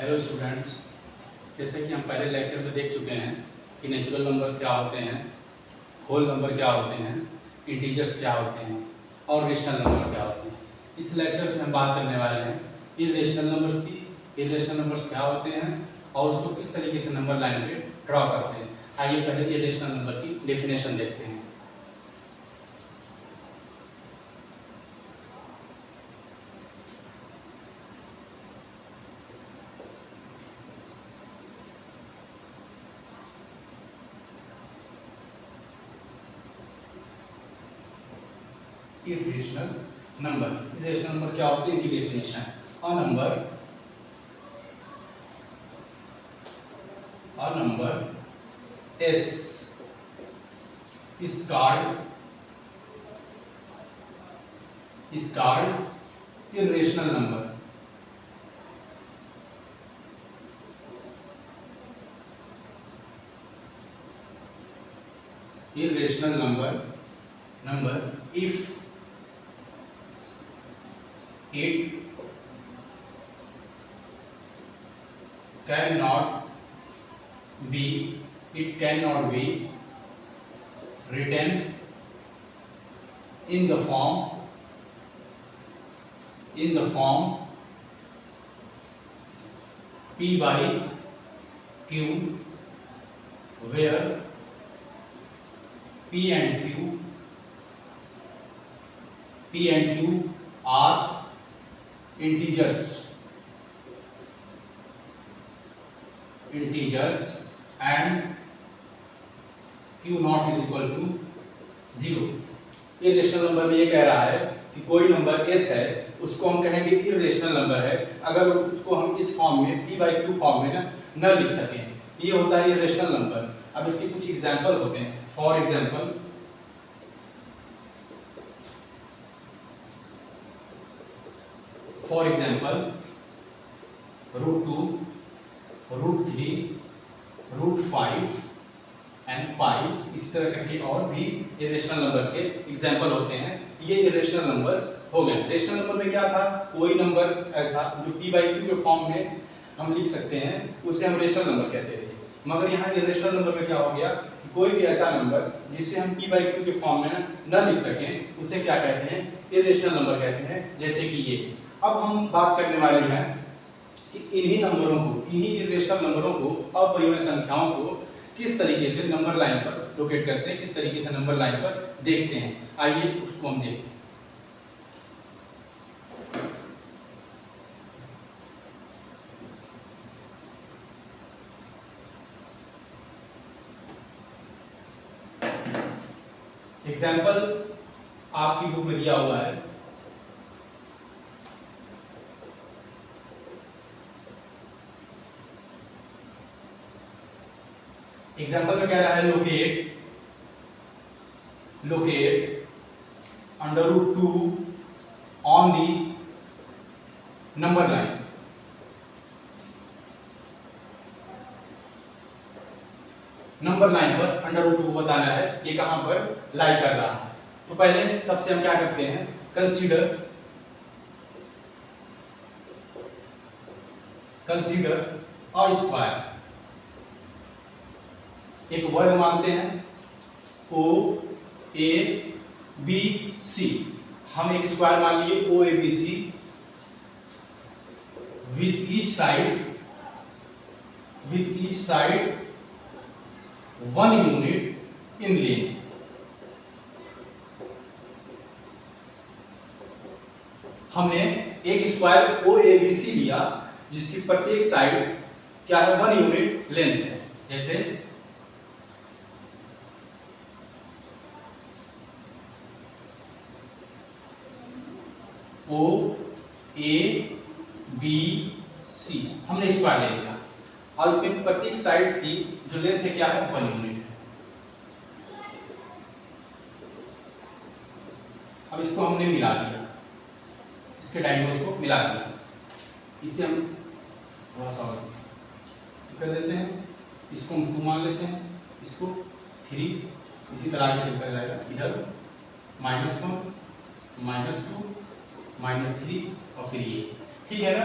Hello students, जैसे कि हम पहले लेक्चर में देख चुके हैं कि नेचुरल नंबर्स क्या होते हैं, होल नंबर क्या होते हैं, इंटीजर्स क्या होते हैं और रेशनल नंबर्स क्या होते हैं. इस लेक्चर से हम बात करने वाले हैं इर्रेशनल नंबर्स की. इर्रेशनल नंबर्स क्या होते हैं और उसको किस तरीके से नंबर लाइन पे ड्रॉ करते हैं. आइए पहले इर्रेशनल नंबर की डेफिनेशन देखते हैं. इर्रेशनल नंबर क्या होते हैं, इनकी definition. A number S is called irrational number. Irrational number if it cannot be written in the form P by Q, where P and Q are integers and Q naught is equal to 0. Irrational number में ये कह रहा है कि कोई number s है, उसको हम कहेंगे इर्रेशनल नंबर है अगर उसको हम इस फॉर्म में P by Q फॉर्म में न लिख सकें. ये होता है इर्रेशनल नंबर. अब इसके कुछ एग्जांपल होते हैं. For example √2, √3, √5 and pi. इसी तरह करके और भी इरेशनल नंबर्स के एग्जांपल होते हैं. ये इरेशनल नंबर्स हो गए. रेशनल नंबर में क्या था, कोई नंबर ऐसा जो P by Q के फॉर्म में हम लिख सकते हैं उसे हम रेशनल नंबर कहते थे. मगर यहाँ इरेशनल नंबर में क्या हो गया कि कोई भी ऐसा नंबर जिसे हम P by Q के फॉर्म में न लिख सकें उसे क्या कहते हैं, इरेशनल नंबर कहते हैं. जैसे कि ये. अब हम बात करने वाले हैं कि इन्हीं इरेशनल नंबरों को, अपरिमेय संख्याओं को किस तरीके से नंबर लाइन पर लोकेट करते हैं, किस तरीके से नंबर लाइन पर देखते हैं. आइए उसको हम देखते हैं. एग्जाम्पल आपकी बुक में दिया हुआ है. एग्जाम्पल में कह रहा है locate √2 on the number line. Number line पर √2 बताना है ये कहां पर लाई कर रहा है. तो पहले सबसे हम क्या करते हैं, कंसीडर अ स्क्वायर. एक वर्ग मानते हैं OABC. हम एक स्क्वायर मान लिए OABC with each side 1 unit in length. हमने एक स्क्वायर OABC लिया जिसकी प्रत्येक साइड क्या है, 1 यूनिट लेंथ है. जैसे OABC हमने स्क्वायर ले लिया और उसमें प्रत्येक साइड की जो लेंथ है क्या है, 1 यूनिट. अब इसको हमने मिला दिया, इसके डायगोनल्स को मिला दिया. इसे हम थोड़ा सा कर देते हैं. इसको हम 2 मान लेते हैं, इसको 3. इसी तरह आगे चलता जाएगा. इधर -1 -2 -3 और फिर ये. ठीक है ना।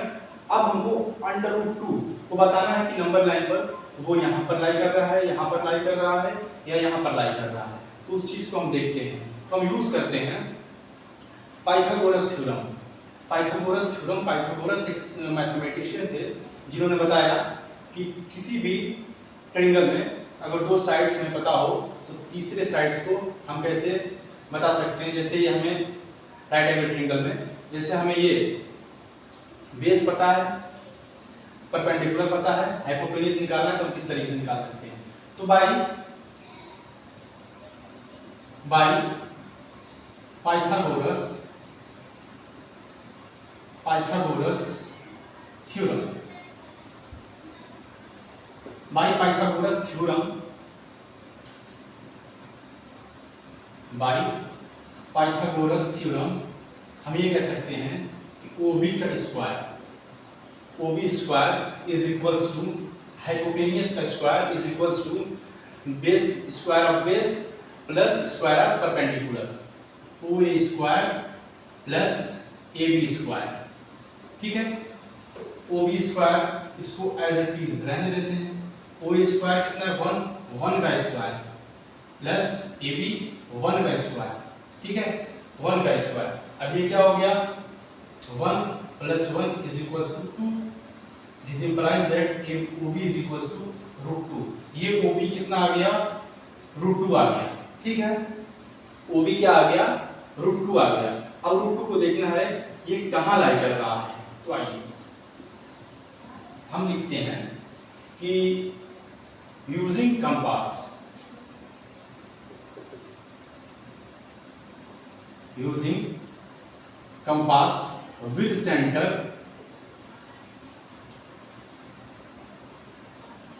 अब हमको √2 को बताना है कि नंबर लाइन पर वो यहाँ पर लाई कर रहा है, यहाँ पर लाई कर रहा है या यहाँ पर लाई कर रहा है। तो उस चीज को हम देखते हैं। तो हम यूज करते हैं Pythagoras theorem. Pythagoras theorem, Pythagoras एक मैथमेटिशियन थे जिन्होंने बताया कि किसी भी ट्रायंगल में अगर दो साइड्स हमें पता हो तो तीसरे साइड्स को हम कैसे बता सकते हैं। जैसे ये हमें राइट एंगल ट्रायंगल में जैसे हमें ये बेस पता है, परपेंडिकुलर पता है, हाइपोटेन्यूज निकालना है तो हम किस तरीके से निकाल सकते हैं। तो by Pythagoras theorem, by Pythagoras theorem हम ये कह सकते हैं कि OB का square is equals to hypotenuse का square is equals to base square of base plus square of perpendicular, OA square plus AB square. ठीक है, OB स्क्वायर इसको एज इट इज रहने देते हैं। OA स्क्वायर कितना है 1 का स्क्वायर प्लस AB 1 का स्क्वायर। ठीक है, 1 का स्क्वायर। अब ये क्या हो गया 1 + 1 is equals to 2। This implies that OB is equals to √2। ये OB कितना आ गया √2 आ गया। ठीक है, OB क्या आ गया √2 आ गया। अब √2 को देखना है ये कहाँ लाई कर रहा है। तो आइए हम लिखते हैं कि using compass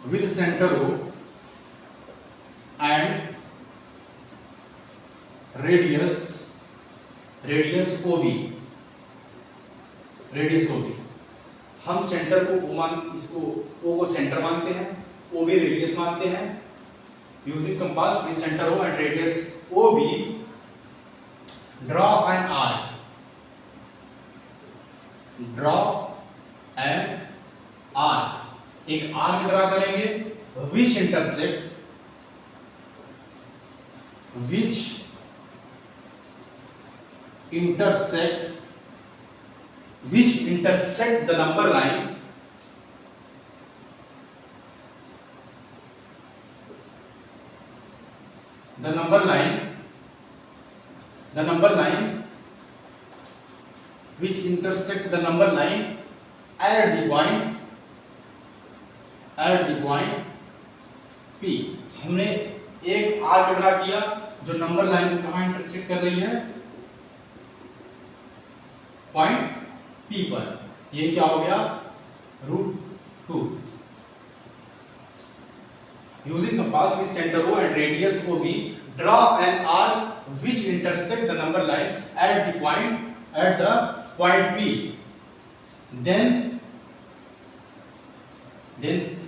with centre O and radius OB। हम सेंटर को इसको O को सेंटर मानते हैं, OB रेडियस मानते हैं। Using compass with centre O and radius OB draw an arc एक आर्क ड्रा करेंगे विच intersect the number line which intersect the number line at the point P। हमने एक आर्क ड्रा किया जो नंबर लाइन को कहां इंटरसेक्ट कर रही है पॉइंट P पर। ये क्या हो गया √2। Using compass with centre O and radius OB draw an arc which intersect the number line at the point P। then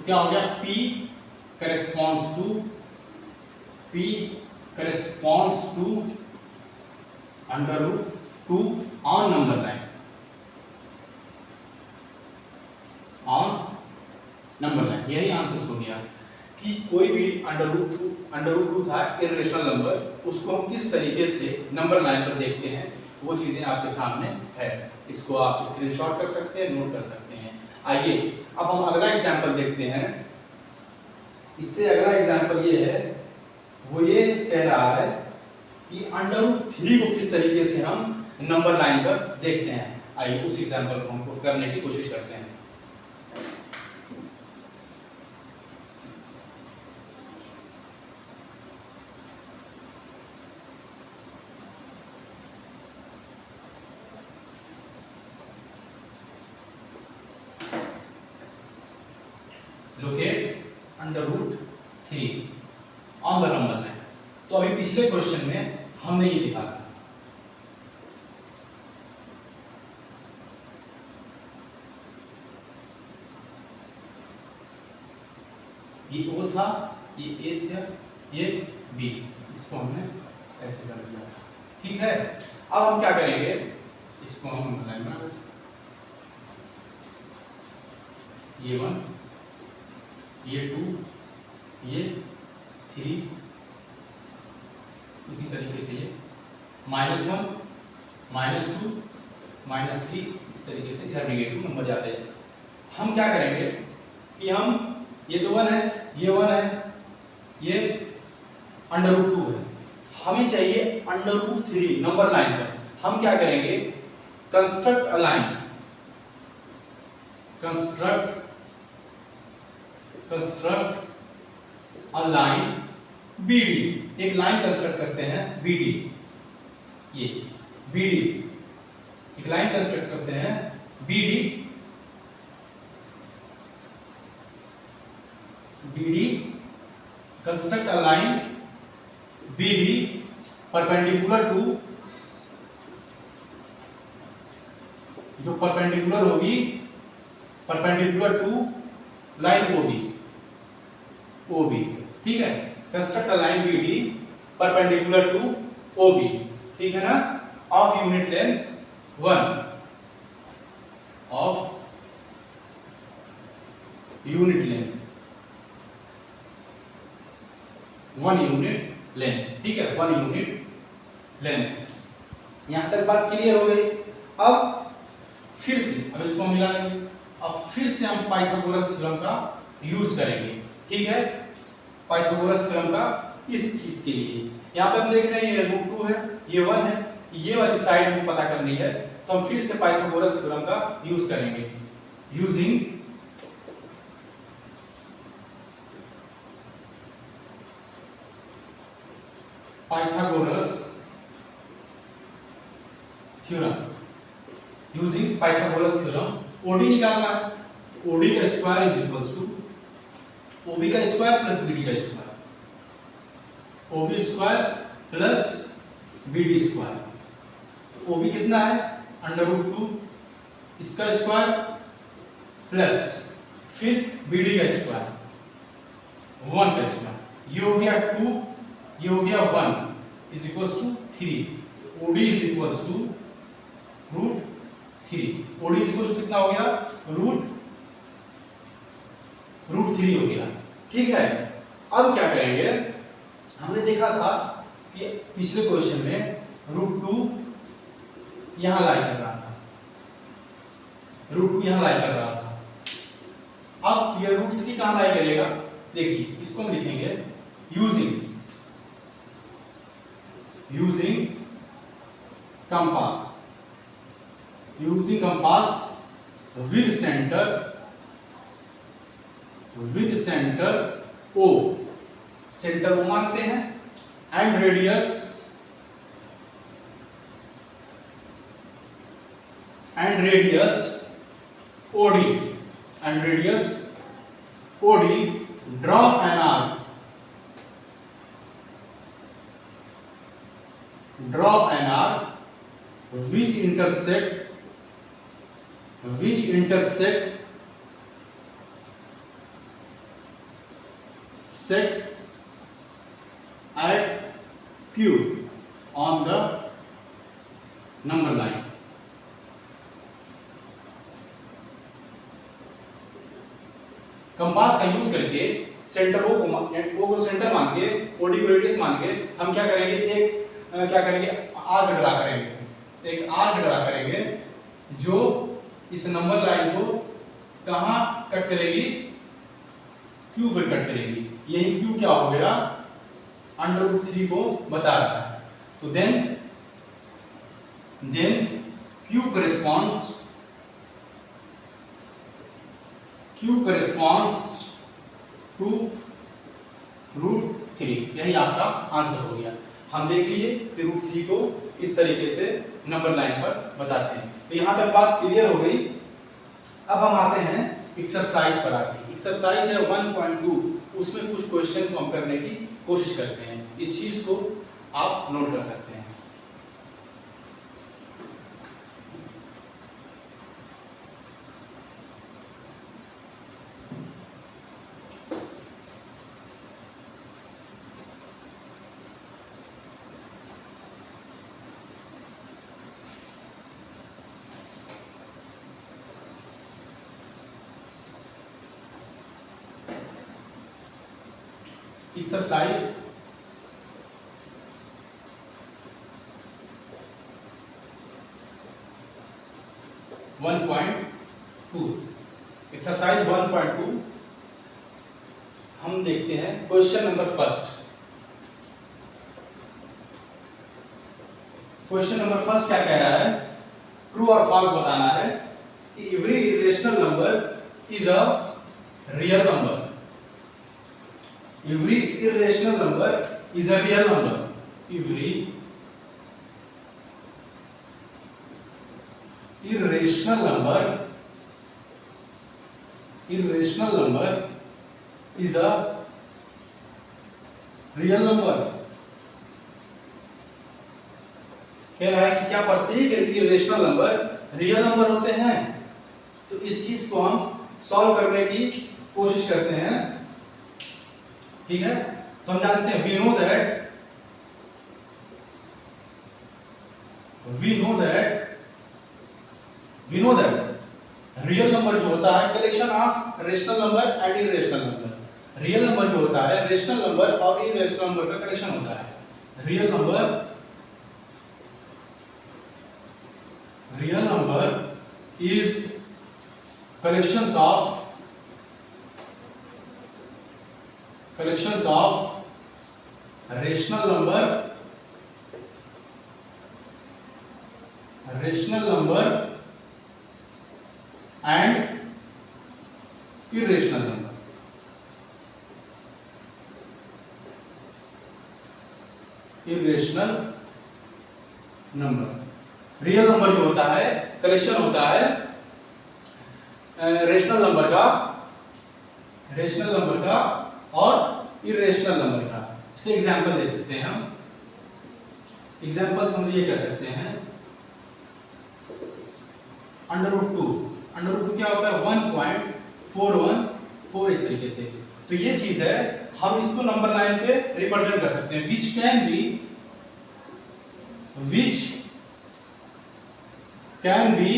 क्या हो गया P corresponds to √2 on number line, यही आंसर हो गया कि कोई भी √2 था इरेशनल नंबर, उसको हम किस तरीके से नंबर लाइन पर देखते हैं वो चीजें आपके सामने है। इसको आप स्क्रीनशॉट कर सकते हैं, नोट कर सकते हैं। आइए अब हम अगला एग्जांपल देखते हैं। इससे अगला एग्जांपल ये है, वो ये कह रहा है कि √3 को किस तरीके से हम नंबर लाइन पर देखते हैं। आइए उस एग्जांपल को हमको करने की कोशिश करते हैं। Locate √3 on the number line। तो अभी पिछले क्वेश्चन में हमने ये लिखा था, ये O था, ये A था, ये B, इसको हमने ऐसे कर दिया। ठीक है, अब हम क्या करेंगे, इसको हम लाइन बना ये 1, ये 2, ये 3, इसी तरीके से ये -1, -2, -3, इस तरीके से इधर नेगेटिव नंबर जाते हैं। हम क्या करेंगे कि हम ये तो 1 है, ये 1 है, ये √2 है, हमें चाहिए √3 नंबर लाइन पर। हम क्या करेंगे, construct a line, construct a line BD, एक लाइन कंस्ट्रक्ट करते हैं BD, ये BD, एक लाइन कंस्ट्रक्ट करते हैं BD construct a line BD perpendicular to, जो परपेंडिकुलर होगी, परपेंडिकुलर टू लाइन OB, ठीक है। Construct a line BD perpendicular to OB, ठीक है ना, of unit length 1, of unit length 1 unit length, ठीक है, 1 यूनिट लेंथ। यहां तक बात क्लियर हो गई। अब फिर से, अब इसको मिला लेंगे, अब फिर से हम पाइथागोरस थ्योरम का यूज करेंगे, ठीक है, पाइथागोरस थ्योरम का इस चीज के लिए। यहाँ पे हम देख रहे हैं ये √2 है, ये 1 है, ये वाली साइड हमको पता करनी है, तो हम फिर से पाइथागोरस थ्योरम का यूज करेंगे, using Pythagoras theorem, using Pythagoras theorem. OD निकालना है, ओडी का square is equals to OB का स्क्वायर प्लस बीडी का square, OB square plus BD square. OB कितना है, √2, इसका स्क्वायर प्लस फिर बीडी का स्क्वायर 1 का स्क्वायर, ये हो गया 2, ये हो गया 1 is equals to 3। OD is equals to √3, OD is equals to कितना हो गया, √3 हो गया, ठीक है। अब क्या करेंगे, हमने देखा था कि पिछले क्वेश्चन में √2 यहां लाई कर रहा था, √2 यहां लाई कर रहा था। अब ये √3 कहां लाई करेगा, देखिए इसको हम लिखेंगे using compass, using compass with centre O, centre O मानते हैं, and radius OD, draw an arc which intersect set at Q on the number line। Compass का यूज करके सेंटर O को सेंटर मान के, OD को रेडियस मान के हम क्या करेंगे, आर्क ड्रा करेंगे जो इस नंबर लाइन को कहां कट करेगी, Q पे कट करेगी। यही Q क्या हो गया, √3 को बता रहा है। तो देन Q corresponds टू √3, यही आपका आंसर हो गया। हम देख लिए कि √3 को इस तरीके से नंबर लाइन पर बताते हैं। तो यहां तक बात क्लियर हो गई। अब हम आते हैं एक्सरसाइज पर आके। एक्सरसाइज है 1.2, उसमें कुछ क्वेश्चन को हम करने की कोशिश करते हैं। इस चीज को आप नोट कर सकते हैं। एक्सरसाइज 1.2 एक्सरसाइज 1.2 हम देखते हैं question number first. Question number first क्या कह रहा है, ट्रू और फॉल्स बताना है कि every irrational number is a real number. Every irrational number is a real number. Every irrational number is a real number। कह रहा है कि क्या प्रत्येक इरेशनल नंबर रियल नंबर होते हैं। तो इस चीज को हम सॉल्व करने की कोशिश करते हैं, ठीक है। तो हम जानते हैं we know that real number जो होता है collection of rational number and irrational number. Real number जो होता है रेशनल नंबर और इरेशनल नंबर का कलेक्शन होता है। Real number is collections of rational number and irrational number। Real number जो होता है कलेक्शन होता है रेशनल नंबर का और इरेशनल नंबर का। इसे एग्जांपल दे सकते हैं हम। एग्जांपल्स हम ये कह सकते हैं √2 क्या होता है 1.414 इस तरीके से। तो ये चीज है, हम इसको नंबर लाइन पे रिप्रेजेंट कर सकते हैं which can be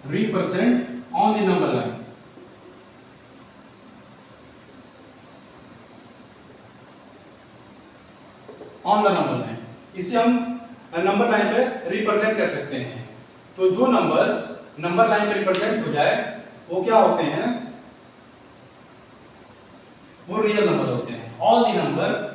represent on the number line। On the number line, इसे हम नंबर लाइन पे रिप्रेजेंट कर सकते हैं। तो जो नंबर्स नंबर लाइन पे रिप्रेजेंट हो जाए वो क्या होते हैं, वो रियल नंबर होते हैं। All the number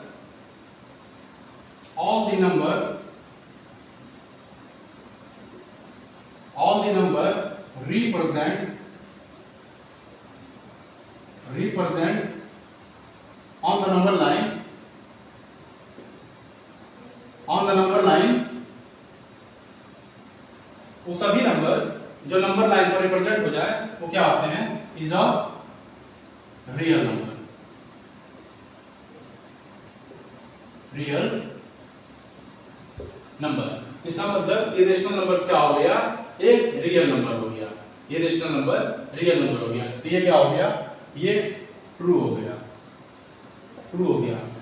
represent on the number line वो सभी नंबर जो नंबर लाइन पर रिप्रेजेंट हो जाए वो क्या होते हैं, इज अ रियल नंबर। इसका मतलब इरेशनल नंबर्स क्या हो गया, एक रियल नंबर हो गया। इरेशनल नंबर रियल नंबर हो गया। तो ये क्या हो गया, ये ट्रू हो गया।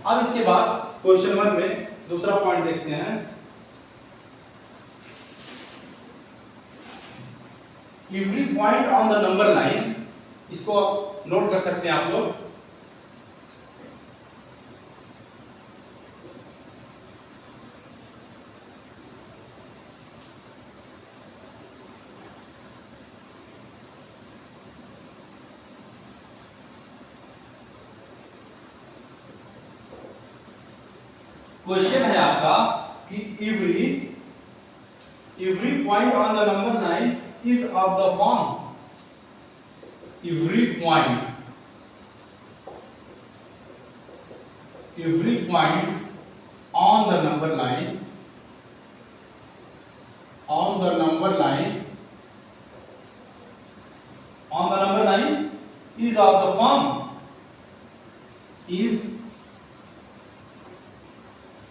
अब इसके बाद क्वेश्चन 1 में दूसरा पॉइंट देखते हैं। Every point on the number line, इसको नोट कर सकते हैं आप लोग। क्वेश्चन है आपका कि every point on the number line is of the form. Every point on the number line is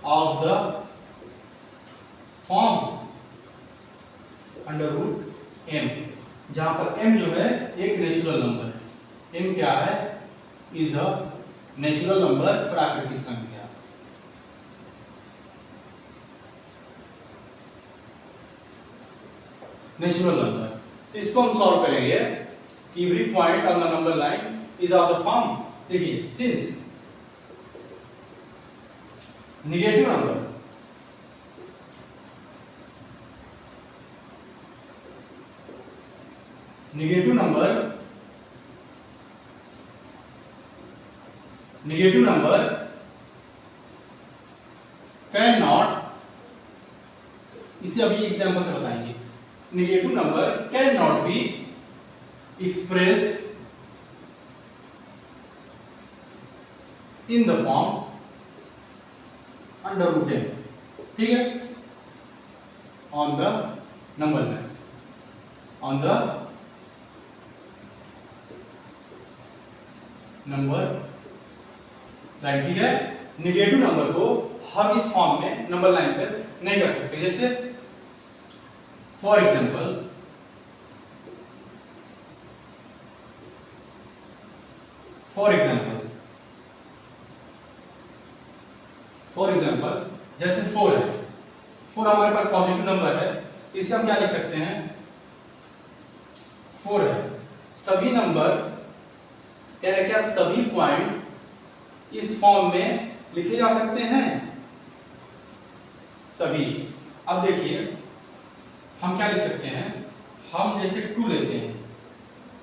of the form √m, जहां पर m जो है एक नेचुरल नंबर है। m क्या है, इज अ नेचुरल नंबर, प्राकृतिक संख्या। नेचुरल नंबर, इसको हम सॉल्व करेंगे। कि every point on the number line is of the form, देखिए since negative number can not, इसे अभी एग्जांपल से बताएंगे, negative number can not be expressed in the form under root n, ठीक है, on the number line, on the number line, ठीक है। Negative number को हम इस फॉर्म में नंबर लाइन पर नहीं कर सकते, जैसे फॉर एग्जाम्पल जैसे 4 है, 4 हमारे पास पॉजिटिव नंबर है, इसे हम क्या लिख सकते हैं, 4 है, सभी नंबर क्या सभी पॉइंट इस फॉर्म में लिखे जा सकते हैं, सभी। अब देखिए हम क्या लिख सकते हैं, हम जैसे 2 लेते हैं,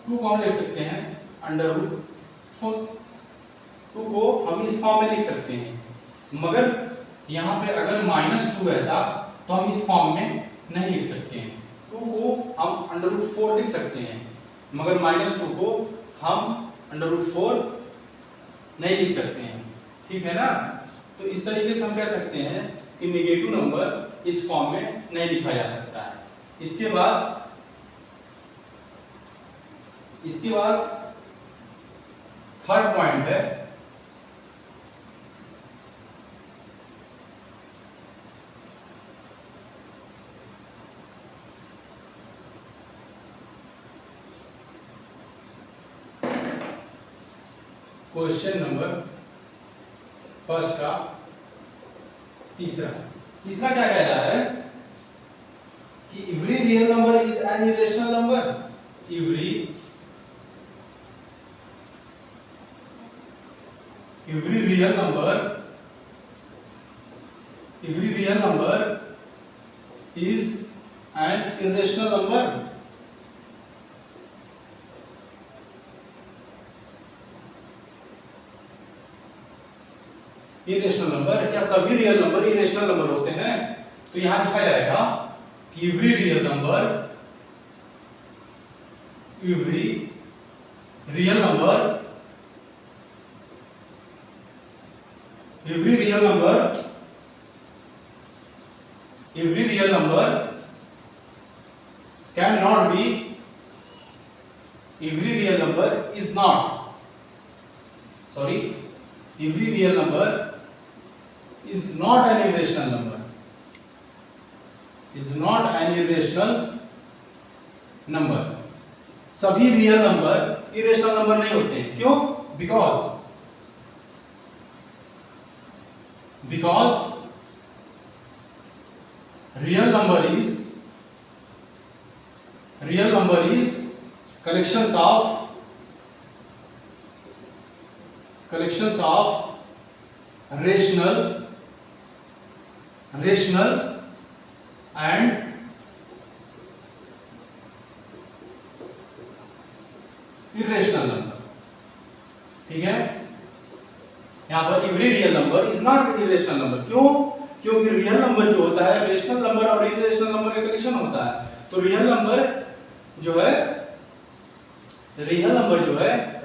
2 को हम लिख सकते हैं अंडर रूट 4, 2 को हम इस फॉर्म में लिख सकते हैं, मगर यहाँ पे अगर -2 रहता तो हम इस फॉर्म में नहीं लिख सकते हैं, 2 को हम अंडर रूट 4 लिख सकते हैं, मगर -2 को हम अंडर रूट 4 नहीं लिख सकते हैं, ठीक है ना। तो इस तरीके से हम कह सकते हैं कि नेगेटिव नंबर इस फॉर्म में नहीं लिखा जा सकता है। इसके बाद थर्ड पॉइंट है क्वेश्चन नंबर फर्स्ट का तीसरा क्या कह रहा है कि every real number is an irrational number, every real number is an irrational number, irrational number, क्या सभी रियल नंबर इरेशनल नंबर होते हैं? तो यहां लिखा जाएगा कि every real number can not B, every real number is not, sorry, every real number is not an irrational number, is not an irrational number। सभी रियल नंबर इरेशनल नंबर नहीं होते हैं, क्यों? because real number is collections of rational and irrational number, ठीक है। यहां पर every real number is not irrational number, क्यों? क्योंकि रियल नंबर जो होता है रेशनल नंबर और इरेशनल नंबर का कलेक्शन होता है, तो रियल नंबर जो है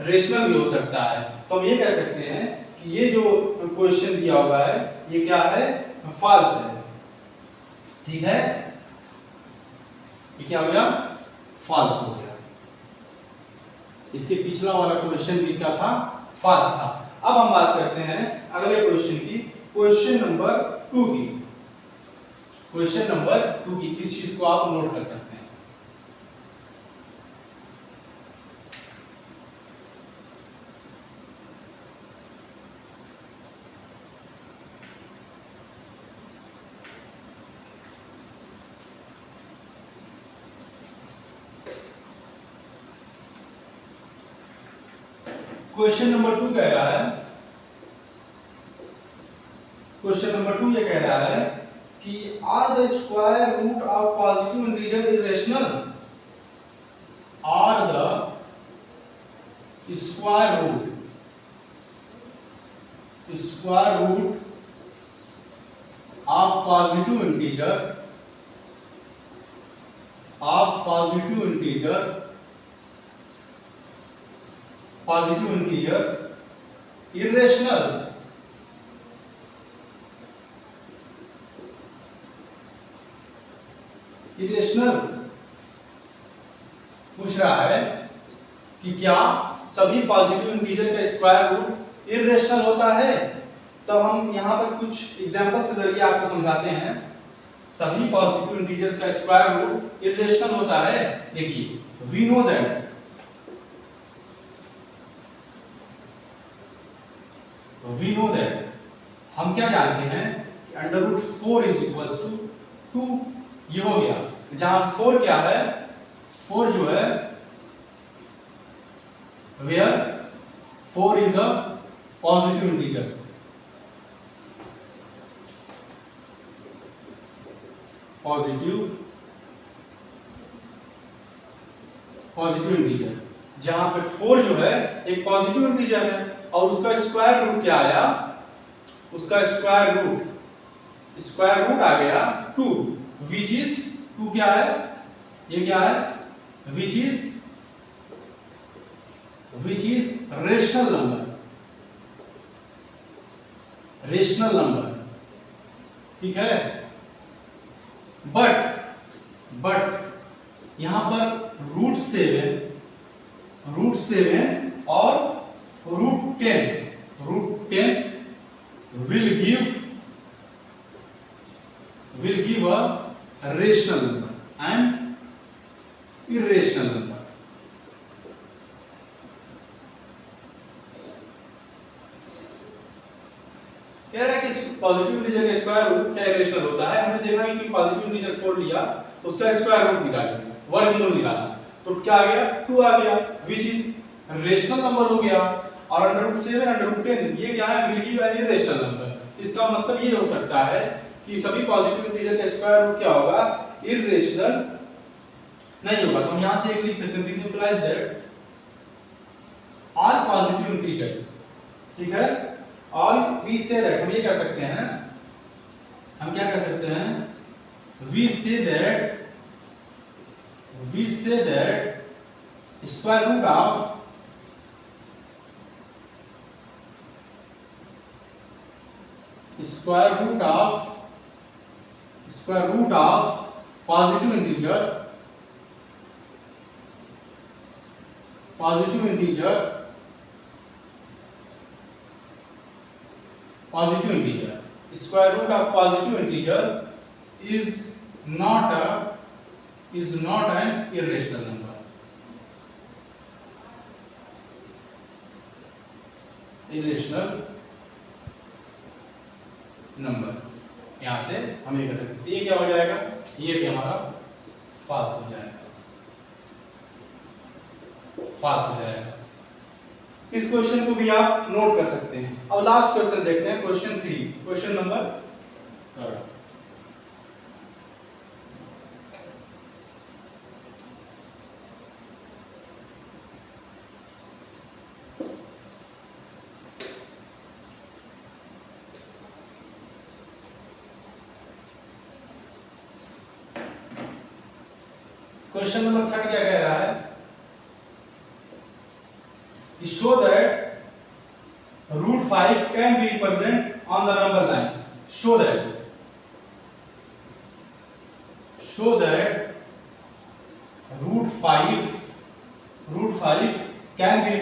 रेशनल भी हो सकता है। तो हम ये कह सकते हैं कि ये जो क्वेश्चन दिया हुआ है ये क्या है? फॉल्स है, ठीक है। ये क्या हो गया? फॉल्स हो गया। इसके पिछला वाला क्वेश्चन भी क्या था? फॉल्स था। अब हम बात करते हैं अगले क्वेश्चन की, क्वेश्चन नंबर 2 की। क्वेश्चन नंबर 2 की इस चीज को आप नोट कर सकते हैं। क्वेश्चन नंबर 2 कह रहा है, क्वेश्चन नंबर 2 ये कह रहा है कि are the square root of positive integer irrational, are the square root of positive integer irrational, पूछ रहा है कि क्या सभी पॉजिटिव इंटीजर का स्क्वायर रूट इरेशनल होता है। तब हम यहाँ पर कुछ एग्जांपल्स के जरिए आपको समझाते हैं। सभी पॉजिटिव इंटीजर्स का स्क्वायर रूट इरेशनल होता है। देखिए, वी नो दैट हम क्या जानते हैं कि under root 4 is equals to 2, ये हो गया। जहां 4 क्या है, 4 जो है where 4 is a positive integer, positive integer, जहां पे 4 जो है एक पॉजिटिव इंटीजर है और उसका स्क्वायर रूट क्या आया, उसका स्क्वायर रूट आ गया 2, विच इज 2 क्या है, ये क्या है, विच इज रेशनल नंबर, ठीक है। बट यहां पर रूट 7 और root 10 will give a rational number and irrational number। कह रहा है कि पॉजिटिव इंटीजर का स्क्वायर रूट क्या इरेशनल होता है। हमने देखा कि पॉजिटिव इंटीजर 4 लिया, उसका स्क्वायर रूट निकाला, वर्गमूल निकाला, तो क्या आ गया, 2 आ गया, विच इज रेशनल नंबर हो गया। और अंडर रूट 7 अंडर रूट 10 ये क्या है, will give an irrational number. इसका मतलब ये हो सकता है कि सभी पॉजिटिव इंटीजर का स्क्वायर रूट क्या होगा, इरेशनल नहीं होगा। तो हम यहां से एक लिख सकते हैं, this implies that all positive integers, ठीक है, ऑल वी से दैट, हम ये कह सकते हैं, हम क्या कह सकते हैं, we say that square root of positive integer square root of positive integer is not an irrational number। यहां से हम ये कह सकते हैं, ये क्या हो जाएगा, ये भी हमारा फाल्स हो जाएगा, इस क्वेश्चन को भी आप नोट कर सकते हैं। अब लास्ट क्वेश्चन देखते हैं, question 3, question number 3। Question number 3 क्या कह रहा है, show that root 5 can be represented on the number line। show that root 5 can be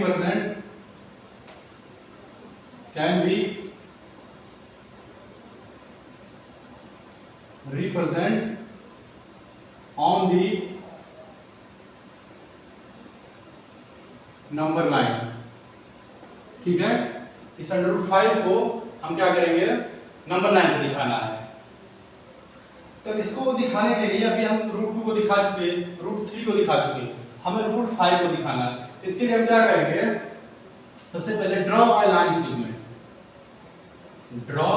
represented on the number line, ठीक है। इस अंडर रूट 5 को हम क्या करेंगे, नंबर लाइन पे दिखाना है। तब इसको दिखाने के लिए अभी हम रूट 2 को दिखा चुके, रूट 3 को दिखा चुके, हमें रूट 5 को दिखाना है। इसके लिए हम क्या करेंगे, सबसे पहले draw a line segment, draw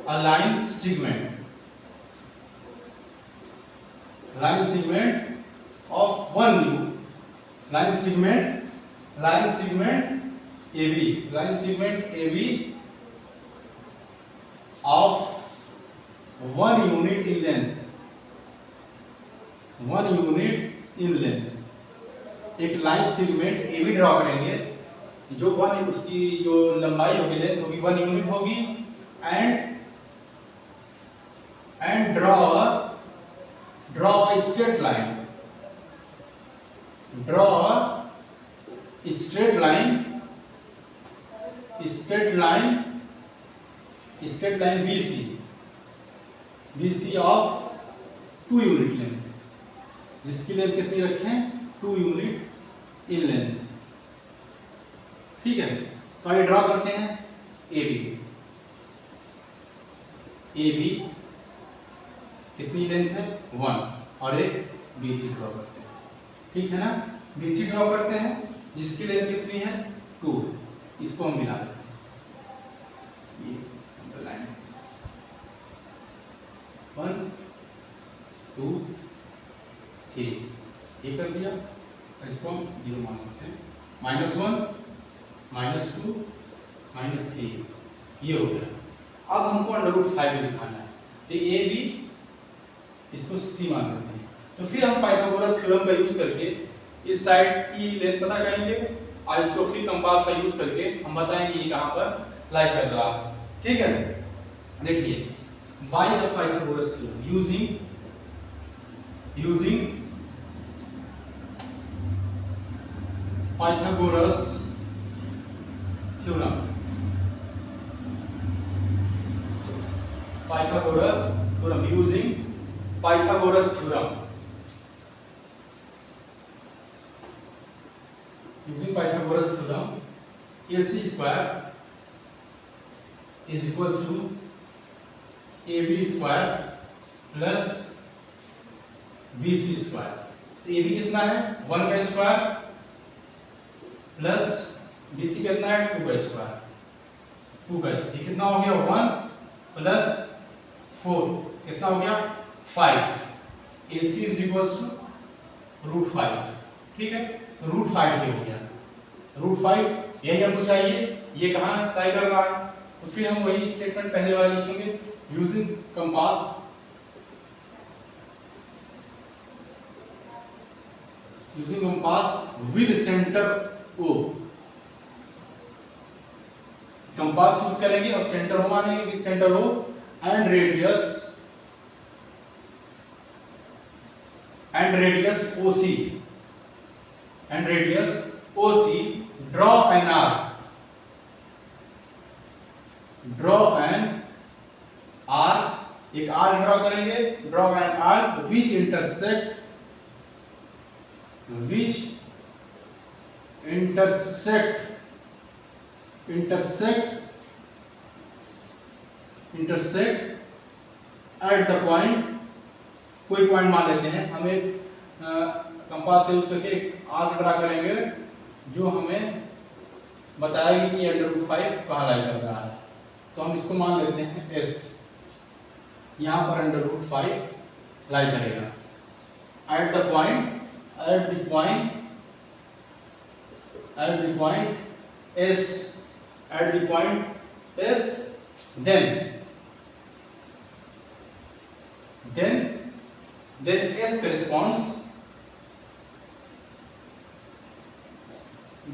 a line segment, line segment of one line segment AB, line segment AB of 1 unit in length, 1 unit in length. एक लाइन सेगमेंट AB ड्रॉ करेंगे जो उसकी जो लंबाई होगी, लेंथ होगी 1 यूनिट होगी, and draw a straight line, draw straight line BC of 2 unit length, जिसकी लेंथ कितनी रखें 2 यूनिट इन लेंथ। ठीक है, तो आइए ड्रॉ करते हैं AB कितनी लेंथ है 1, और एक BC ड्रॉ करते हैं। ठीक है ना, BC ड्रॉ करते हैं जिसकी लेंथ कितनी है 2, इसको हम मिला देते हैं, ये लाइन 1 2 3 ये कर दिया, इसको हम 0 मान लेते हैं, -1 -2 -3 ये हो गया। अब हमको √5 दिखाना है, तो A भी इसको C मान लेते हैं। तो फिर हम पाइथागोरस थ्योरम का यूज करके इस साइड की लेंथ पता करेंगे, और इसको फिर कंपास का यूज करके हम बताएंगे ये कहां पर लाई कर रहा है। ठीक है, देखिए by the Pythagoras theorem, using Pythagoras theorem, using Pythagoras theorem, AC square is equals to AB square plus BC square। तो AB कितना है 1 का स्क्वायर प्लस BC कितना है 2 का स्क्वायर, 2 का स्क्वायर, ये कितना हो गया 1 प्लस 4 कितना हो गया 5। AC is equals to √5। ठीक है, तो √5 ये हो गया, √5 यही हमको चाहिए, ये कहाँ तय कर रहा है। तो फिर हम वही स्टेटमेंट पहले वाला लिखेंगे, using compass with centre O, compass use करेंगे और सेंटर O मानेंगे, with centre O and radius OC, draw an arc एक आर्क ड्रॉ करेंगे, draw an arc which intersect at the point, कोई पॉइंट मान लेते हैं, हमें कंपास का यूज करके एक आर्क ड्रा करेंगे जो हमें बताएगी कि √5 कहाँ लाई कर रहा है। तो हम इसको मान लेते हैं S, यहाँ पर √5 लाई करेगा at the point S,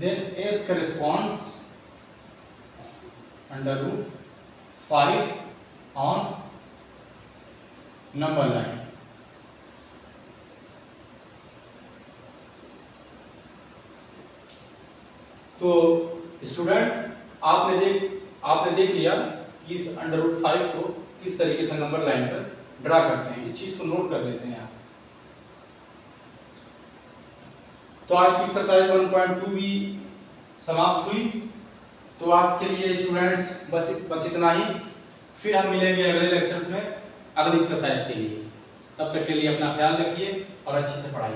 then S corresponds √5 on number line। तो स्टूडेंट आपने देख लिया कि इस √5 को किस तरीके से नंबर लाइन पर ड्रा करते हैं, इस चीज को नोट कर लेते हैं आप। तो आज की एक्सरसाइज 1.2 भी समाप्त हुई। तो आज के लिए स्टूडेंट्स बस इतना ही, फिर हम मिलेंगे अगले लेक्चर्स में अगली एक्सरसाइज के लिए। तब तक के लिए अपना ख्याल रखिए और अच्छे से पढ़ाई।